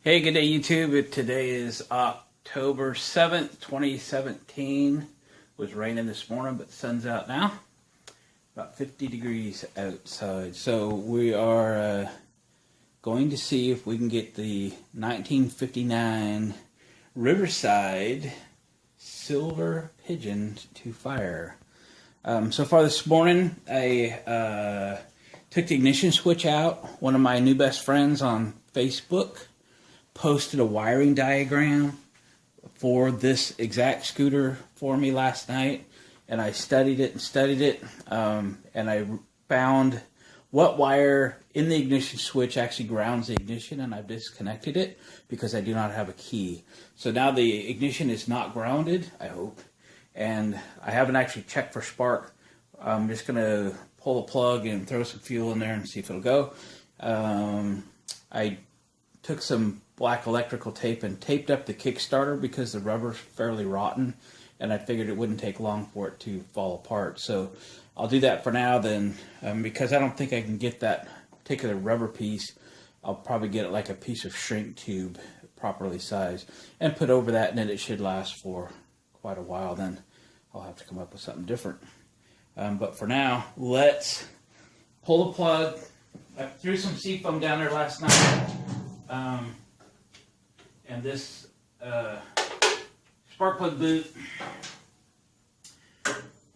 Hey, good day YouTube. Today is October 7th, 2017. It was raining this morning, but the sun's out now. About 50 degrees outside. So we are going to see if we can get the 1959 Riverside silver Pigeon to fire. So far this morning, I took the ignition switch out. One of my new best friends on Facebook posted a wiring diagram for this exact scooter for me last night, and I studied it, and I found what wire in the ignition switch actually grounds the ignition, and I've disconnected it because I do not have a key. So now the ignition is not grounded, I hope, and I haven't actually checked for spark. I'm just going to pull the plug and throw some fuel in there and see if it'll go. I took some black electrical tape and taped up the Kickstarter because the rubber's fairly rotten, and I figured it wouldn't take long for it to fall apart. So I'll do that for now then, because I don't think I can get that particular rubber piece. I'll probably get it like a piece of shrink tube, properly sized, and put over that, and then it should last for quite a while. Then I'll have to come up with something different. But for now, let's pull the plug. I threw some seafoam down there last night. And this spark plug boot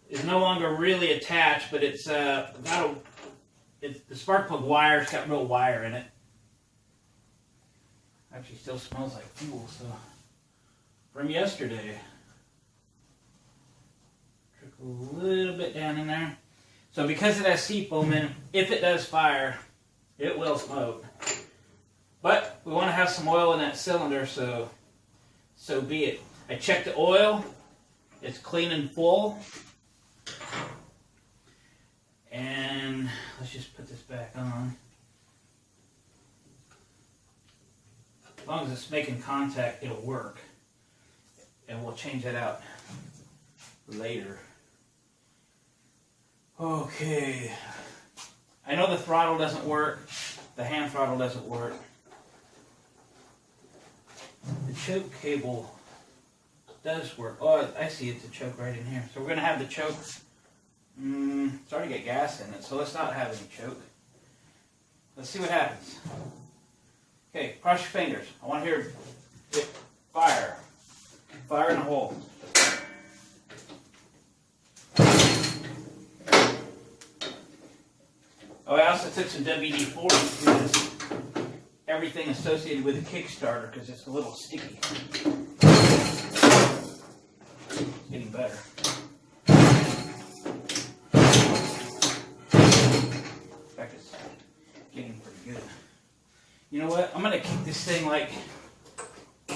is no longer really attached, but it's the spark plug wire's got real wire in it. Actually still smells like fuel, so from yesterday. Trickle a little bit down in there. So because it has seafoam in, if it does fire, it will smoke. But we want to have some oil in that cylinder, so be it. I checked the oil. It's clean and full. And let's just put this back on. As long as it's making contact, it'll work. And we'll change that out later. Okay. I know the throttle doesn't work. The hand throttle doesn't work. The choke cable does work. Oh, I see it's a choke right in here. So we're going to have the choke. It's already got gas in it, so let's not have any choke. Let's see what happens. Okay, cross your fingers. I want to hear it fire. Fire in the hole. Oh, I also took some WD-40 to this. Everything associated with the Kickstarter because it's a little sticky. It's getting better. In fact, it's getting pretty good. You know what? I'm going to kick this thing like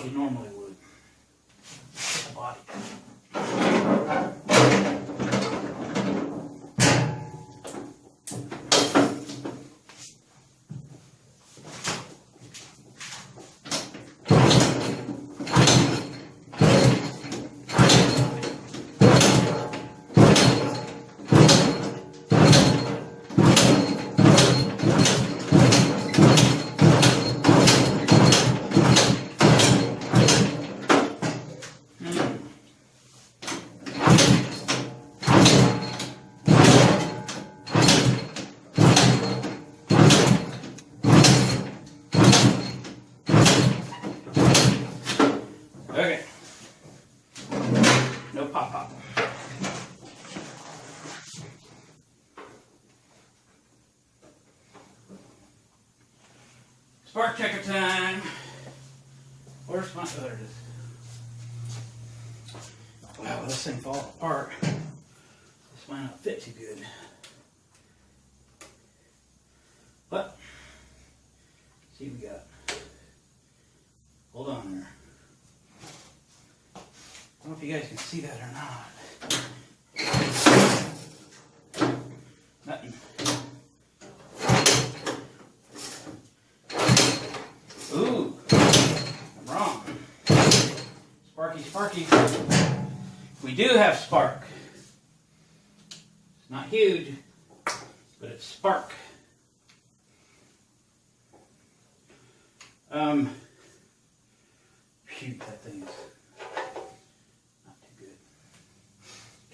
you normally would. Hit the body. Okay. No pop-pop. Spark checker time. Where's my... Oh, there it is. Wow, this thing falls apart. This might not fit too good. But, see what we got. Hold on there. I don't know if you guys can see that or not. Nothing. Ooh, I'm wrong. Sparky, sparky. We do have spark. It's not huge, but it's spark.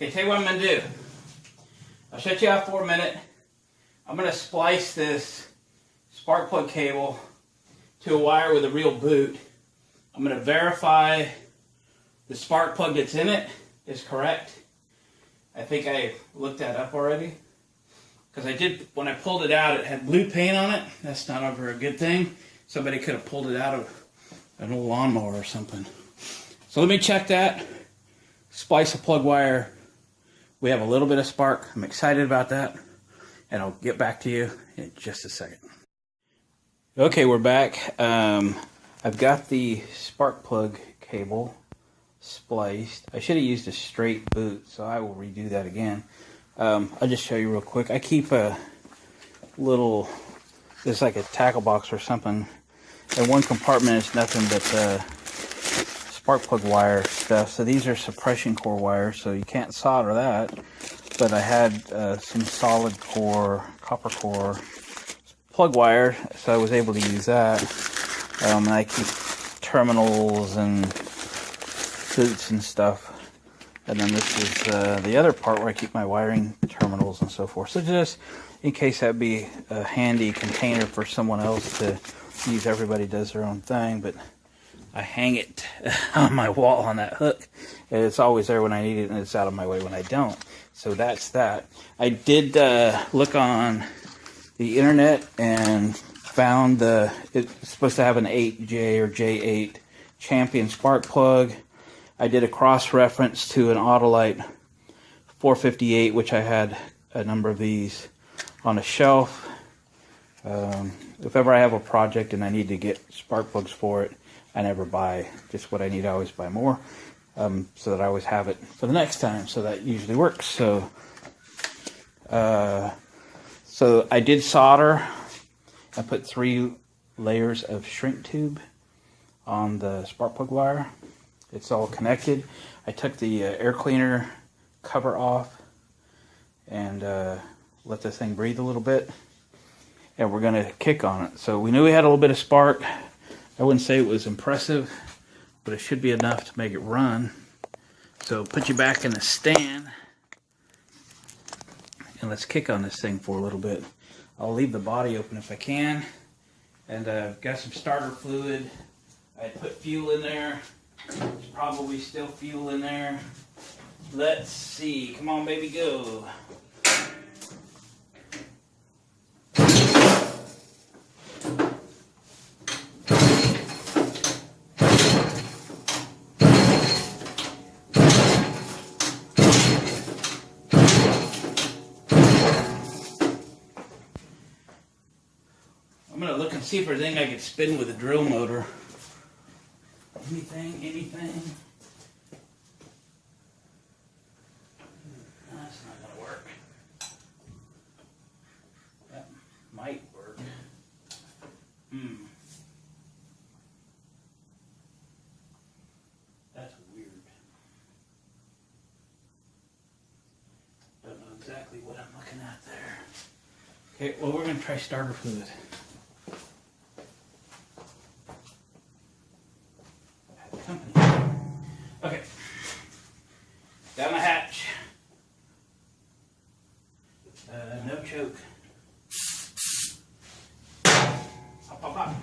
Okay, tell you what I'm going to do. I'll shut you off for a minute. I'm going to splice this spark plug cable to a wire with a real boot. I'm going to verify the spark plug that's in it is correct. I think I looked that up already. Because I did, when I pulled it out, it had blue paint on it. That's not ever a good thing. Somebody could have pulled it out of an old lawnmower or something. So let me check that. Splice a plug wire. We have a little bit of spark. I'm excited about that. And I'll get back to you in just a second. Okay, we're back. I've got the spark plug cable spliced. I should have used a straight boot, so I will redo that again. I'll just show you real quick. I keep a little, it's like a tackle box or something, and one compartment is nothing but spark plug wire stuff. So these are suppression core wires, so you can't solder that. But I had some solid core, copper core plug wire, so I was able to use that. And I keep terminals and boots and stuff. And then this is the other part where I keep my wiring terminals and so forth. So just in case that'd be a handy container for someone else to use. Everybody does their own thing, but I hang it on my wall on that hook. And it's always there when I need it, and it's out of my way when I don't. So that's that. I did look on the internet and found it's supposed to have an 8J or J8 Champion spark plug. I did a cross-reference to an Autolite 458, which I had a number of these on a shelf. If ever I have a project and I need to get spark plugs for it, I never buy just what I need. I always buy more, so that I always have it for the next time. So that usually works. So I did solder. I put 3 layers of shrink tube on the spark plug wire. It's all connected. I took the air cleaner cover off and let this thing breathe a little bit. And we're going to kick on it. So we knew we had a little bit of spark. I wouldn't say it was impressive, but it should be enough to make it run. So put you back in the stand. And let's kick on this thing for a little bit. I'll leave the body open if I can. And I've got some starter fluid. I put fuel in there. There's probably still fuel in there. Let's see. Come on, baby, go. I'm going to look and see if there's anything I can spin with a drill motor. Anything? That's not going to work. That might work. That's weird. Don't know exactly what I'm looking at there. Okay, well, we're going to try starter fluid. Okay, down the hatch, no choke, pop, pop, pop.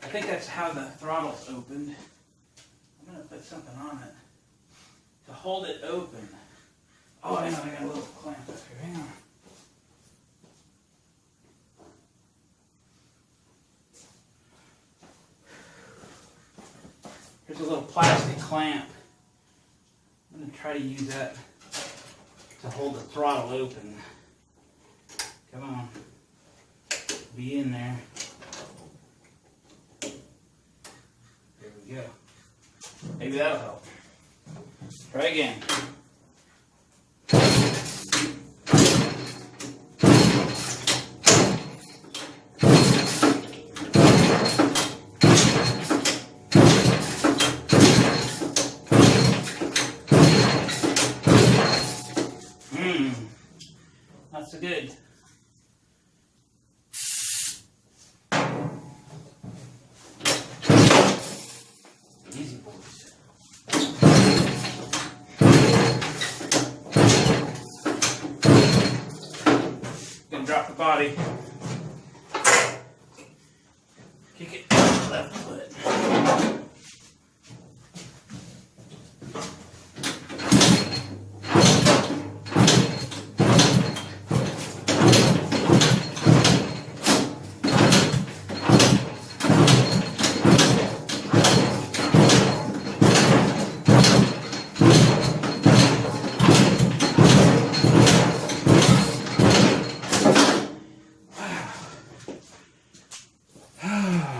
I think that's how the throttle's opened. I'm going to put something on it to hold it open. Oh, hang on, I got a little clamp up here. Hang on. Here's a little plastic clamp. I'm going to try to use that to hold the throttle open. Come on. be in there. There we go. Maybe that'll help. Try again. Not so good. Easy, boys. Gonna drop the body. Kick it left foot.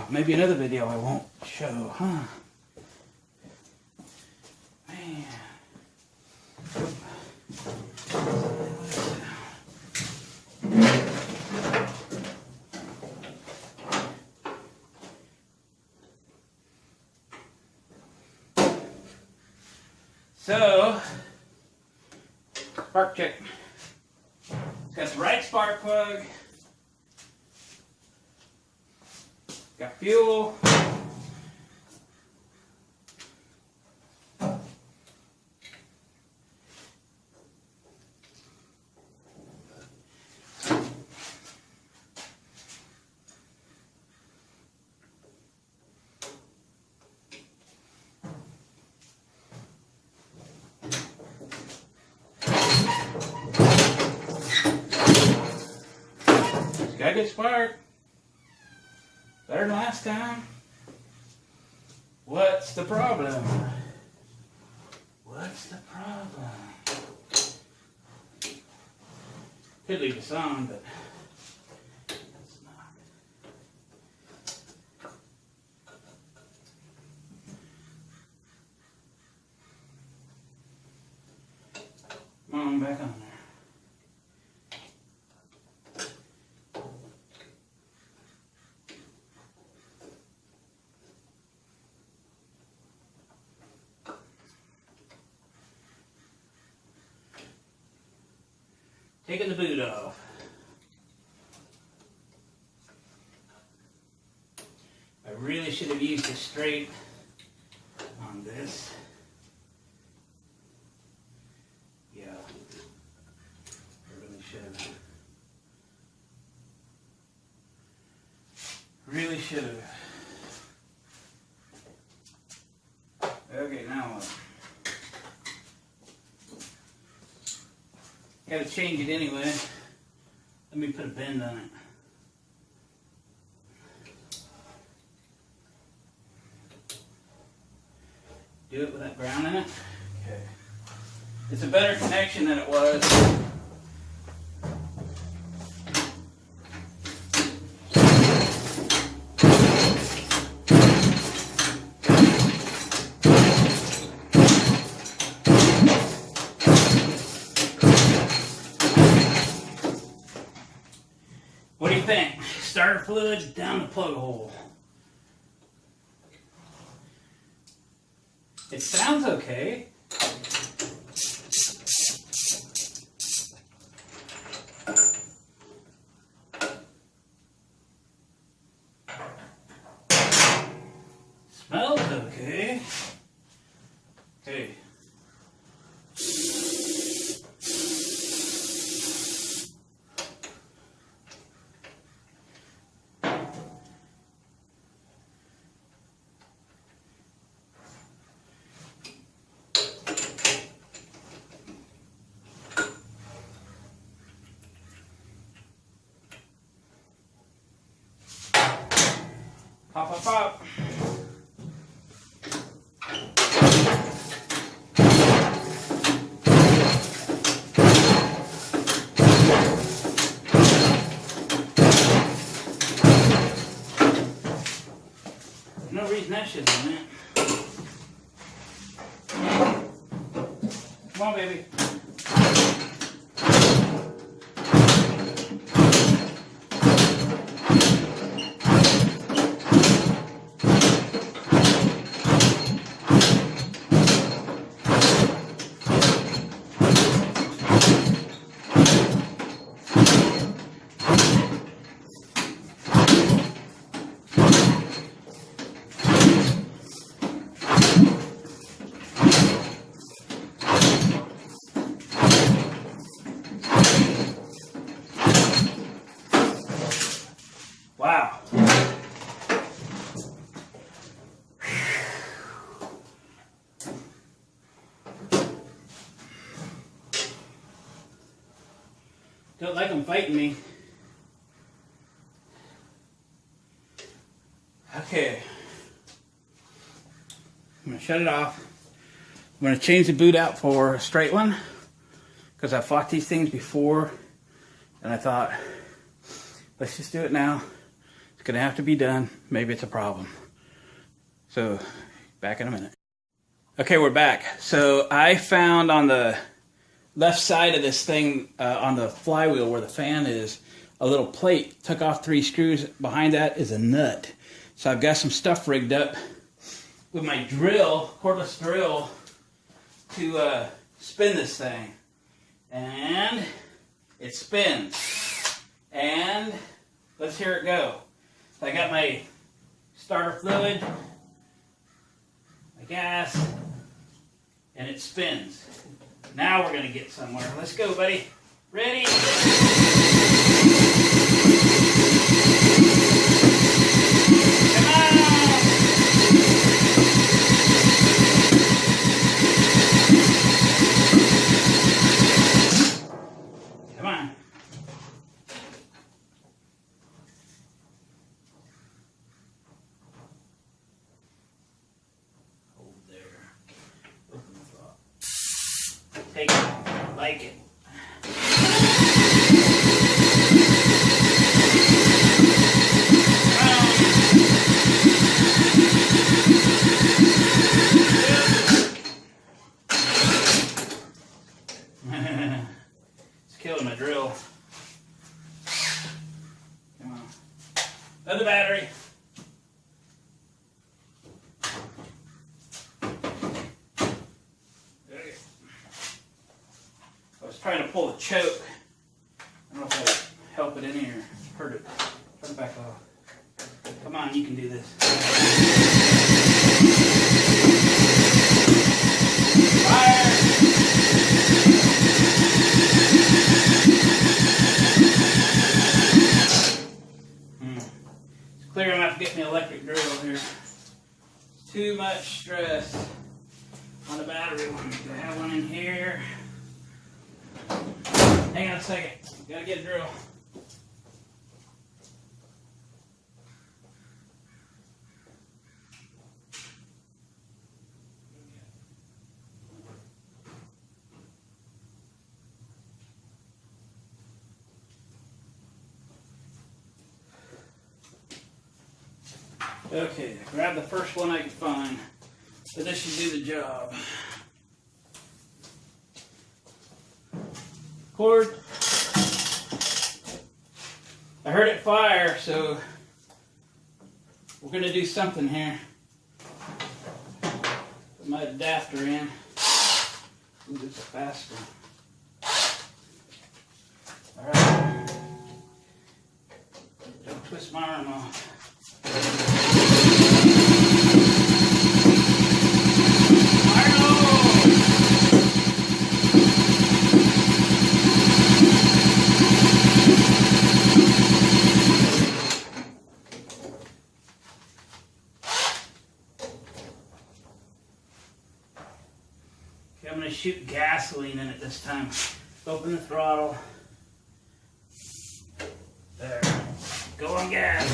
Maybe another video I won't show, huh? Man. So, spark check. It's got the right spark plug. Got fuel. It's got a good spark. Better than last time. What's the problem? What's the problem? Could leave this on, but that's not. Come on, back on there. Taking the boot off. I really should have used a straight on this. Yeah, I really should have. Really should have. Okay, now what? Gotta change it anyway. Let me put a bend on it. Do it with that ground in it. Okay. It's a better connection than it was. What do you think? Starter fluid down the plug hole. It sounds okay. Smells okay. Okay. meshes on it. Come on, baby. Wow. Don't like them fighting me. Okay. I'm going to shut it off. I'm going to change the boot out for a straight one because I fought these things before and I thought, let's just do it now. It's going to have to be done. Maybe it's a problem. So, back in a minute. Okay, we're back. So, I found on the left side of this thing, on the flywheel where the fan is, a little plate. Took off 3 screws. Behind that is a nut. So, I've got some stuff rigged up with my drill, cordless drill, to spin this thing. And it spins. And let's hear it go. I got my starter fluid, my gas, and it spins. Now we're going to get somewhere. Let's go, buddy. Ready? Come on! Come on. Take it, like it. It's killing my drill. Come on. Another battery. Trying to pull the choke. I don't know if that'll help it in here. Hurt it. Turn it back off. Come on, you can do this. Fire! It's clear I'm going to have to get me an electric drill here. Too much stress on the battery one. I have one in here. Hang on a second. Gotta get a drill. Okay, grab the first one I can find. But this should do the job. Cord. I heard it fire, so we're going to do something here. Put my adapter in. Ooh, this is a fast one. Alright. Don't twist my arm off. I'm going to shoot gasoline in it this time. Open the throttle. There. Go on gas.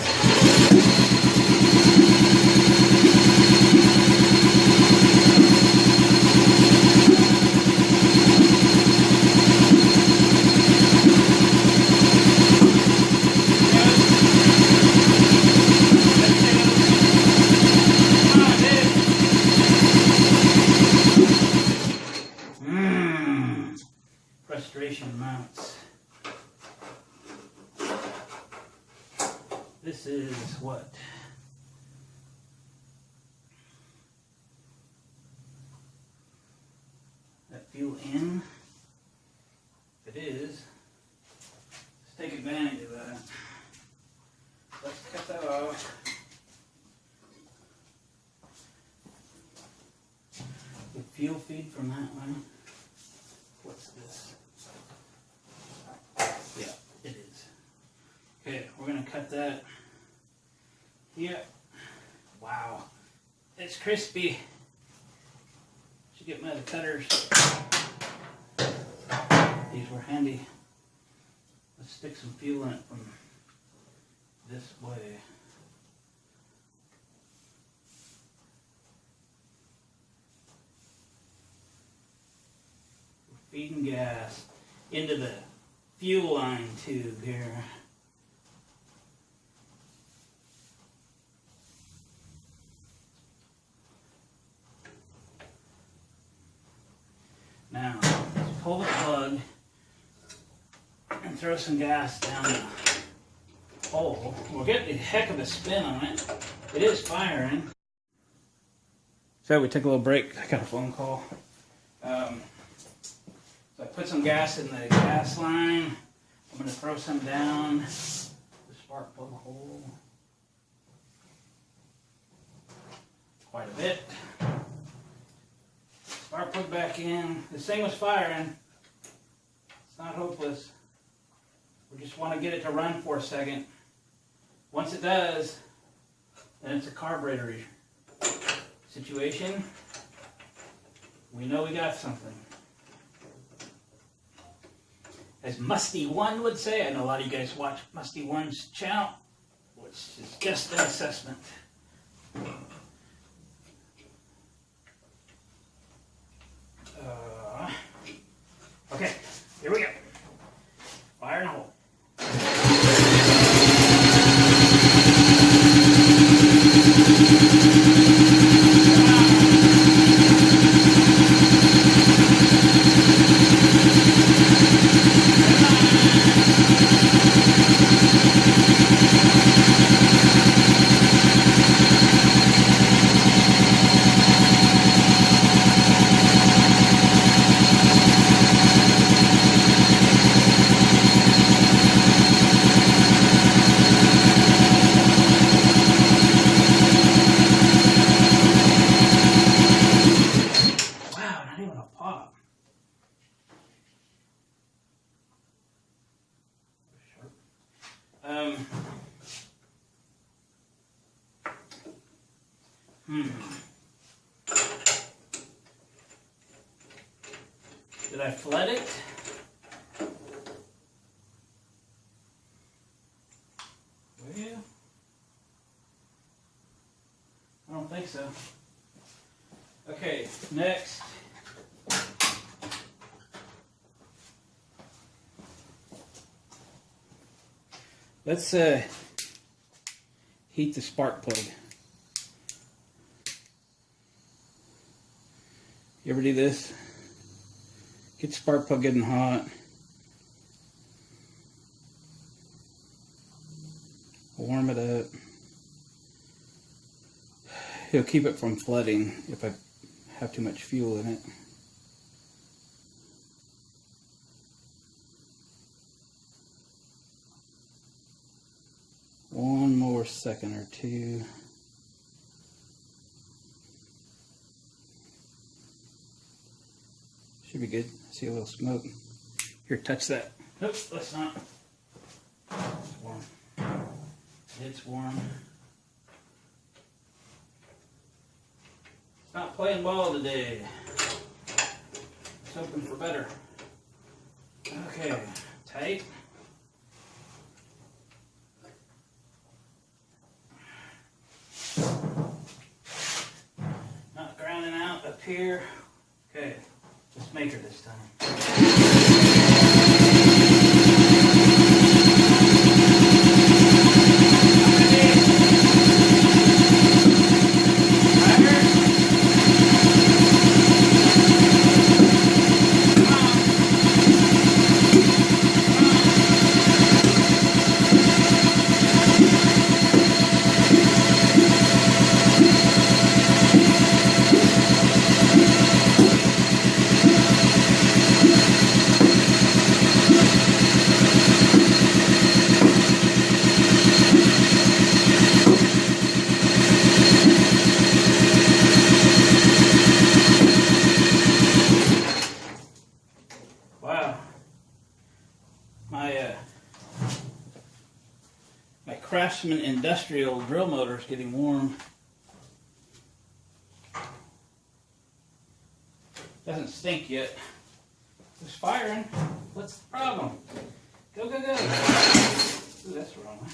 restoration mounts. This is what? That fuel in? If it is, let's take advantage of that. Let's cut that off. The fuel feed from that one. What's this? Yeah, it is. Okay, we're gonna cut that. Yeah. Wow. It's crispy. Should get my other cutters. These were handy. Let's stick some fuel in it from this way. We're feeding gas into the fuel line tube here. Now, let's pull the plug and throw some gas down the hole. We're getting a heck of a spin on it. It is firing. So we took a little break. I got a phone call. So I put some gas in the gas line. I'm going to throw some down the spark plug hole. Quite a bit. Spark plug back in. This thing was firing. It's not hopeless. We just want to get it to run for a second. Once it does, then it's a carburetor situation. We know we got something. As Musty One would say, I know a lot of you guys watch Musty One's channel, which is just an assessment. Okay, here we go. Fire in the hole. Did I flood it? Well, I don't think so. Okay, next. Let's heat the spark plug. You ever do this? Get the spark plug getting hot. Warm it up. It'll keep it from flooding if I have too much fuel in it. One more second or two. Should be good. I see a little smoke. Here, touch that. Nope, let's not. It's warm. It's warm. It's not playing ball today. It's hoping for better. Okay, tight. Not grounding out up here. Okay, let's make her this time. Wow. My Craftsman industrial drill motor is getting warm. Doesn't stink yet. It's firing. What's the problem? Go, go, go. Ooh, that's the wrong one.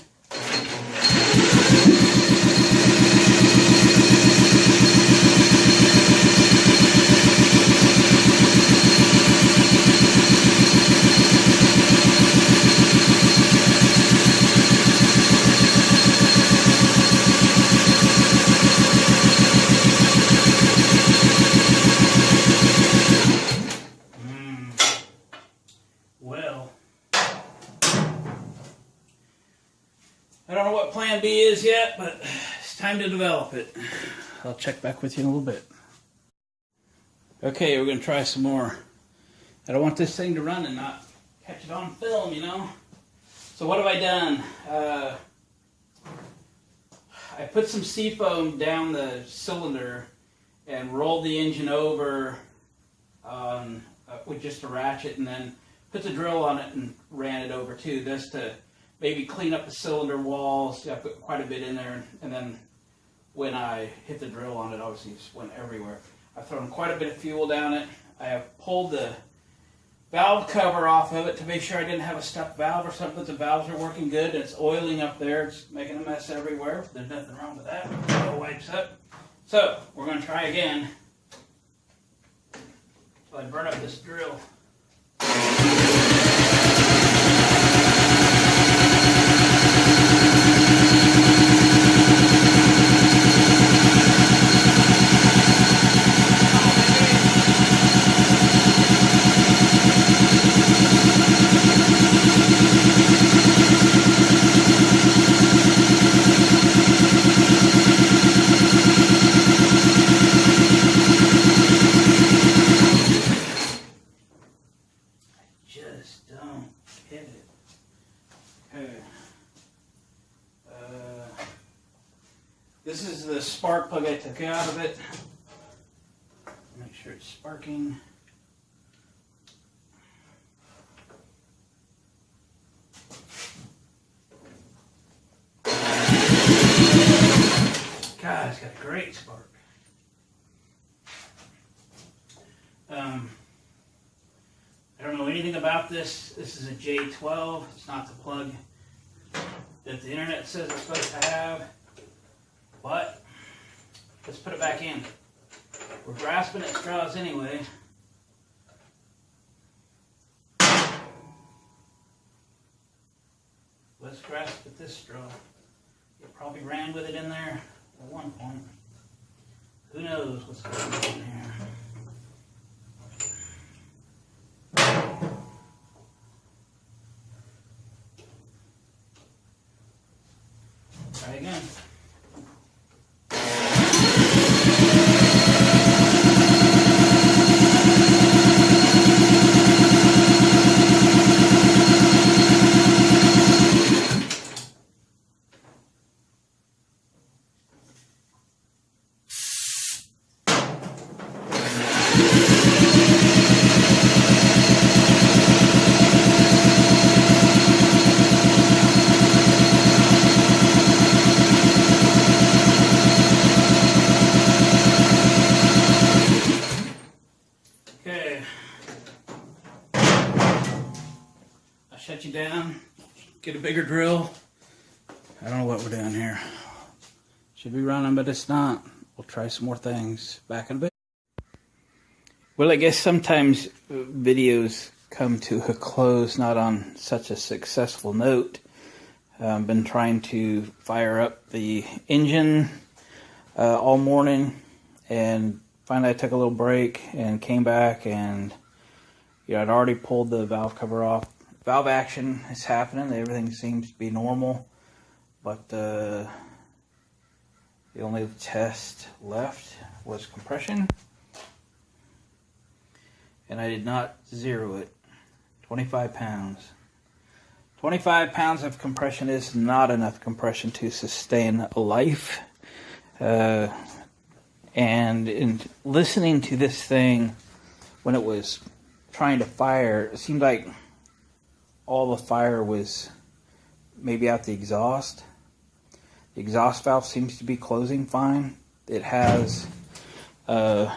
I don't know what plan B is yet, but it's time to develop it. I'll check back with you in a little bit. Okay, we're going to try some more. I don't want this thing to run and not catch it on film, you know? So what have I done? I put some seafoam down the cylinder and rolled the engine over with just a ratchet, and then put the drill on it and ran it over too, just to maybe clean up the cylinder walls. I put quite a bit in there, and then when I hit the drill on it, obviously it just went everywhere. I've thrown quite a bit of fuel down it. I have pulled the valve cover off of it to make sure I didn't have a stuck valve or something, but the valves are working good. It's oiling up there. It's making a mess everywhere. There's nothing wrong with that. It all wipes up. So, we're going to try again until I burn up this drill. Just don't hit it. Okay. This is the spark plug I took out of it. Make sure it's sparking. God, it's got a great spark. I don't know anything about this. This is a J12. It's not the plug that the internet says it's supposed to have. But let's put it back in. We're grasping at straws anyway. Let's grasp at this straw. It probably ran with it in there at one point. Who knows what's going on in here. Try again. Shut you down, get a bigger drill. I don't know what we're doing here. Should be running, but it's not. We'll try some more things. Back in a bit. Well, I guess sometimes videos come to a close not on such a successful note. I've been trying to fire up the engine all morning, and finally I took a little break and came back, and I'd already pulled the valve cover off. Valve action is happening. Everything seems to be normal, but the only test left was compression, and I did not zero it. 25 pounds. 25 pounds of compression is not enough compression to sustain life. And in listening to this thing when it was trying to fire, it seemed like all the fire was maybe out the exhaust. The exhaust valve seems to be closing fine. It has proper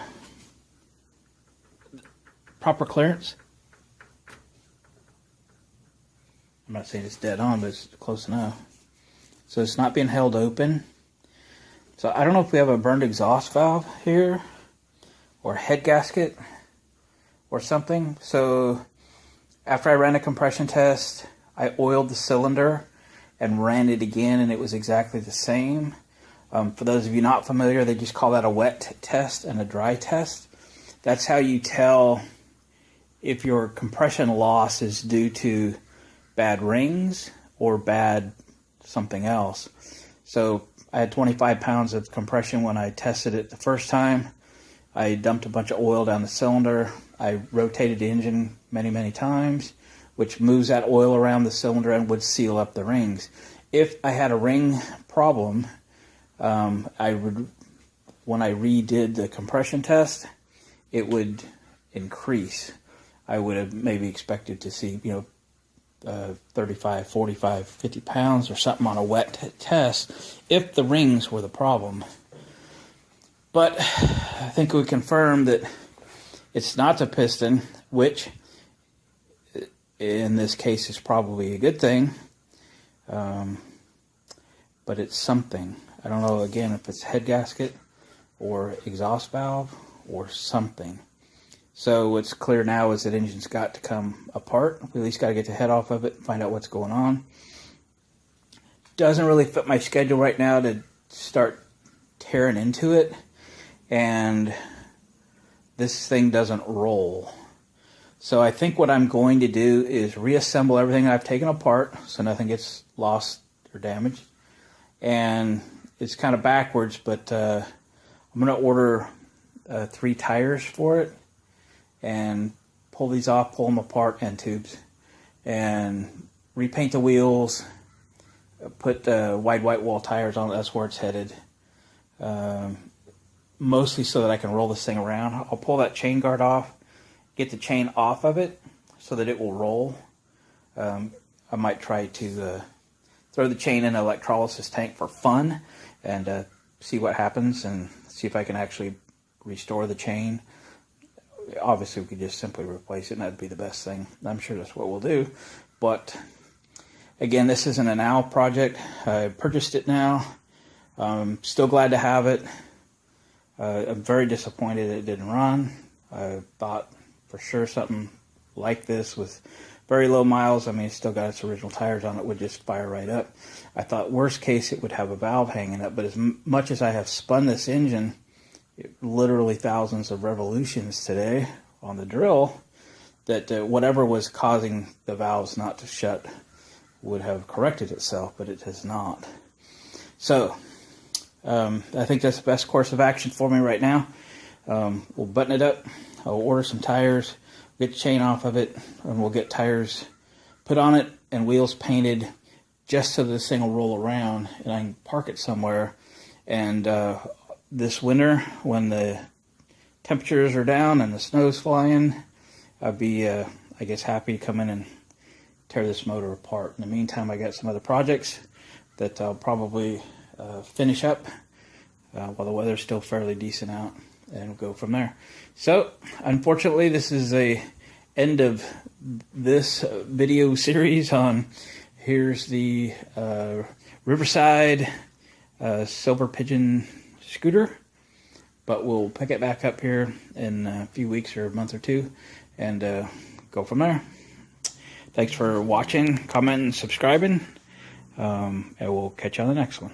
clearance. I'm not saying it's dead on, but it's close enough. So it's not being held open. So I don't know if we have a burned exhaust valve here, or a head gasket, or something. So after I ran a compression test, I oiled the cylinder and ran it again, and it was exactly the same. For those of you not familiar, they just call that a wet test and a dry test. That's how you tell if your compression loss is due to bad rings or bad something else. So I had 25 pounds of compression when I tested it the first time. I dumped a bunch of oil down the cylinder. I rotated the engine many times, which moves that oil around the cylinder and would seal up the rings. If I had a ring problem, when I redid the compression test, it would increase. I would have maybe expected to see, 35, 45, 50 pounds or something on a wet test if the rings were the problem. But I think we confirmed that it's not the piston, which in this case is probably a good thing. But it's something. I don't know, again, if it's head gasket or exhaust valve or something. So what's clear now is that engine's got to come apart. We at least got to get the head off of it and find out what's going on. Doesn't really fit my schedule right now to start tearing into it. And this thing doesn't roll. So I think what I'm going to do is reassemble everything I've taken apart so nothing gets lost or damaged. And it's kind of backwards, but I'm going to order 3 tires for it and pull these off, pull them apart, end tubes, and repaint the wheels, put wide white wall tires on it. That's where it's headed. Mostly so that I can roll this thing around. I'll pull that chain guard off, get the chain off of it so that it will roll. I might try to throw the chain in an electrolysis tank for fun and see what happens and see if I can actually restore the chain. Obviously we could just simply replace it and that'd be the best thing. I'm sure that's what we'll do. But again, this isn't an OWL project. I purchased it now. Still glad to have it. I'm very disappointed it didn't run. I thought for sure something like this with very low miles, I mean, it's still got its original tires on it, would just fire right up. I thought worst case it would have a valve hanging up, but as much as I have spun this engine, literally thousands of revolutions today on the drill, that whatever was causing the valves not to shut would have corrected itself, but it has not. So I think that's the best course of action for me right now. We'll button it up. I'll order some tires, get the chain off of it, and we'll get tires put on it and wheels painted just so this thing will roll around and I can park it somewhere. And this winter, when the temperatures are down and the snow's flying, I'd be, I guess, happy to come in and tear this motor apart. In the meantime, I got some other projects that I'll probably finish up while the weather's still fairly decent out, and we'll go from there. So, unfortunately, this is the end of this video series on here's the Riverside Silver Pigeon scooter, but we'll pick it back up here in a few weeks or a month or two and go from there. Thanks for watching, commenting, subscribing, and we'll catch you on the next one.